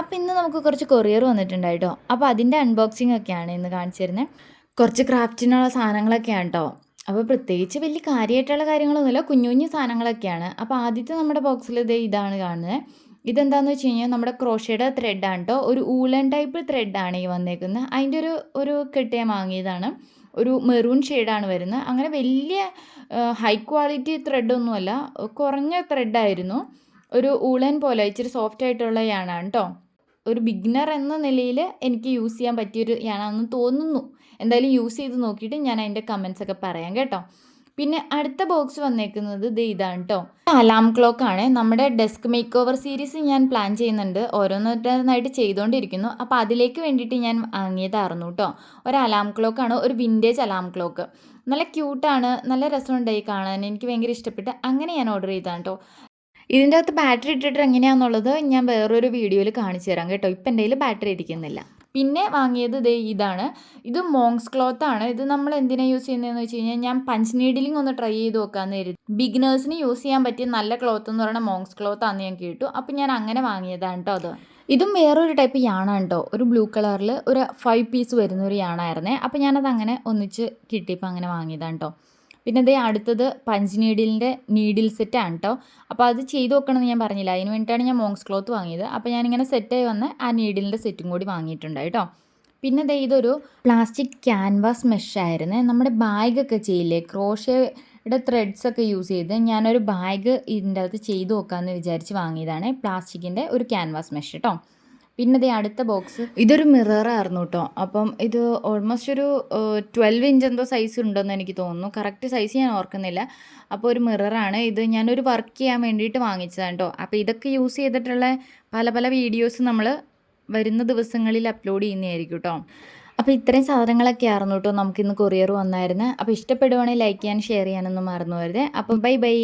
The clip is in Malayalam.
അപ്പോൾ ഇന്ന് നമുക്ക് കുറച്ച് കൊറിയർ വന്നിട്ടുണ്ട് കേട്ടോ. അപ്പോൾ അതിൻ്റെ അൺബോക്സിംഗ് ഒക്കെയാണ് ഇന്ന് കാണിച്ചു തരുന്നത്. കുറച്ച് ക്രാഫ്റ്റിനുള്ള സാധനങ്ങളൊക്കെയാണ് കേട്ടോ. അപ്പോൾ പ്രത്യേകിച്ച് വലിയ കാര്യമായിട്ടുള്ള കാര്യങ്ങളൊന്നുമില്ല, കുഞ്ഞു കുഞ്ഞു സാധനങ്ങളൊക്കെയാണ്. അപ്പോൾ ആദ്യത്തെ നമ്മുടെ ബോക്സിൽ ഇതാണ് കാണുന്നത്. ഇതെന്താണെന്ന് വെച്ച് കഴിഞ്ഞാൽ നമ്മുടെ ക്രോഷയുടെ ത്രെഡാണ് കേട്ടോ. ഒരു ഊളൻ ടൈപ്പ് ത്രെഡാണ് ഈ വന്നേക്കുന്നത്. അതിൻ്റെ ഒരു കെട്ട് ഞാൻ വാങ്ങിയതാണ്. ഒരു മെറൂൺ ഷെയ്ഡാണ് വരുന്നത്. അങ്ങനെ വലിയ ഹൈ ക്വാളിറ്റി ത്രെഡൊന്നുമല്ല, കുറഞ്ഞ ത്രെഡായിരുന്നു. ഒരു ഊളൻ പോലെ ഇച്ചിരി സോഫ്റ്റ് ആയിട്ടുള്ള യാണാണ് കേട്ടോ. ഒരു ബിഗിനർ എന്ന നിലയിൽ എനിക്ക് യൂസ് ചെയ്യാൻ പറ്റിയൊരു യാണാണെന്ന് തോന്നുന്നു. എന്തായാലും യൂസ് ചെയ്ത് നോക്കിയിട്ട് ഞാൻ അതിൻ്റെ കമൻസ് ഒക്കെ പറയാം കേട്ടോ. പിന്നെ അടുത്ത ബോക്സ് വന്നേക്കുന്നത് ഇതാണ് കേട്ടോ. അലാം ക്ലോക്കാണ്. നമ്മുടെ ഡെസ്ക് മേക്ക് ഓവർ സീരീസ് ഞാൻ പ്ലാൻ ചെയ്യുന്നുണ്ട്, ഓരോന്നോരോന്നായിട്ട് ചെയ്തുകൊണ്ടിരിക്കുന്നു. അപ്പോൾ അതിലേക്ക് വേണ്ടിയിട്ട് ഞാൻ വാങ്ങിയതായിരുന്നു കേട്ടോ. ഒരു അലാം ക്ലോക്കാണ്, ഒരു വിൻറ്റേജ് അലാം ക്ലോക്ക്. നല്ല ക്യൂട്ടാണ്, നല്ല രസമുണ്ടായി കാണാൻ, എനിക്ക് ഭയങ്കര ഇഷ്ടപ്പെട്ട് അങ്ങനെ ഞാൻ ഓർഡർ ചെയ്തതാണ് കേട്ടോ. ഇതിൻ്റെ അകത്ത് ബാറ്ററി ഇട്ടിട്ട് എങ്ങനെയാണെന്നുള്ളത് ഞാൻ വേറൊരു വീഡിയോയിൽ കാണിച്ചു തരാം കേട്ടോ. ഇപ്പം എൻ്റെ കയ്യിൽ ബാറ്ററി ഇരിക്കുന്നില്ല. പിന്നെ വാങ്ങിയത് ഇതാണ്. ഇത് മോങ്സ് ക്ലോത്ത് ആണ്. ഇത് നമ്മൾ എന്തിനാണ് യൂസ് ചെയ്യുന്നതെന്ന് വെച്ച് കഴിഞ്ഞാൽ, ഞാൻ പഞ്ച് നീഡിലിംഗ് ഒന്ന് ട്രൈ ചെയ്ത് നോക്കാമെന്ന് കരുതി. ബിഗിനേഴ്സിന് യൂസ് ചെയ്യാൻ പറ്റിയ നല്ല ക്ലോത്ത് എന്ന് പറയുന്നത് മോങ്സ് ക്ലോത്ത് ആണെന്ന് ഞാൻ കേട്ടു. അപ്പം ഞാൻ അങ്ങനെ വാങ്ങിയതാണ് കേട്ടോ അത്. ഇതും വേറൊരു ടൈപ്പ് യാണാണ് കേട്ടോ. ഒരു ബ്ലൂ കളറിൽ ഒരു 5 പീസ് വരുന്ന ഒരു യാണായിരുന്നേ. അപ്പം ഞാനത് അങ്ങനെ ഒന്നിച്ച് കിട്ടിയപ്പോൾ അങ്ങനെ വാങ്ങിയതാണ് കേട്ടോ. പിന്നെ അടുത്തത് പഞ്ച് നീഡിൽ സെറ്റാണ് കേട്ടോ. അപ്പോൾ അത് ചെയ്ത് നോക്കണമെന്ന് ഞാൻ പറഞ്ഞില്ല, അതിന് വേണ്ടിയിട്ടാണ് ഞാൻ മോങ്സ് ക്ലോത്ത് വാങ്ങിയത്. അപ്പോൾ ഞാനിങ്ങനെ സെറ്റായി വന്ന് ആ നീഡിലിൻ്റെ സെറ്റും കൂടി വാങ്ങിയിട്ടുണ്ട് കേട്ടോ. പിന്നെ ഇതൊരു പ്ലാസ്റ്റിക് ക്യാൻവാസ് മെഷായിരുന്നു. നമ്മുടെ ബാഗൊക്കെ ചെയ്യില്ലേ, ക്രോഷയുടെ ത്രെഡ്സൊക്കെ യൂസ് ചെയ്ത് ഞാനൊരു ബാഗ് ഇതിൻ്റെ അകത്ത് ചെയ്ത് നോക്കാമെന്ന് വിചാരിച്ച് വാങ്ങിയതാണ്. പ്ലാസ്റ്റിക്കിൻ്റെ ഒരു ക്യാൻവാസ് മെഷ് കേട്ടോ. പിന്നെ അടുത്ത ബോക്സ് ഇതൊരു മിററായിരുന്നു കേട്ടോ. അപ്പം ഇത് ഓൾമോസ്റ്റ് ഒരു 12 ഇഞ്ച് എന്തോ സൈസ് ഉണ്ടെന്ന് എനിക്ക് തോന്നുന്നു. കറക്റ്റ് സൈസ് ഞാൻ ഓർക്കുന്നില്ല. അപ്പോൾ ഒരു മിററാണ് ഇത്. ഞാനൊരു വർക്ക് ചെയ്യാൻ വേണ്ടിയിട്ട് വാങ്ങിച്ചതാണ് കേട്ടോ. അപ്പോൾ ഇതൊക്കെ യൂസ് ചെയ്തിട്ടുള്ള പല പല വീഡിയോസ് നമ്മൾ വരുന്ന ദിവസങ്ങളിൽ അപ്ലോഡ് ചെയ്യുന്നതായിരിക്കും കേട്ടോ. അപ്പോൾ ഇത്രയും സാധനങ്ങളൊക്കെ ആയിരുന്നു കേട്ടോ നമുക്കിന്ന് കൊറിയർ വന്നായിരുന്നു. അപ്പോൾ ഇഷ്ടപ്പെടുവാണെങ്കിൽ ലൈക്ക് ചെയ്യാൻ ഷെയർ ചെയ്യാനൊന്നും മറന്നു പോകരുത്. അപ്പം ബൈ.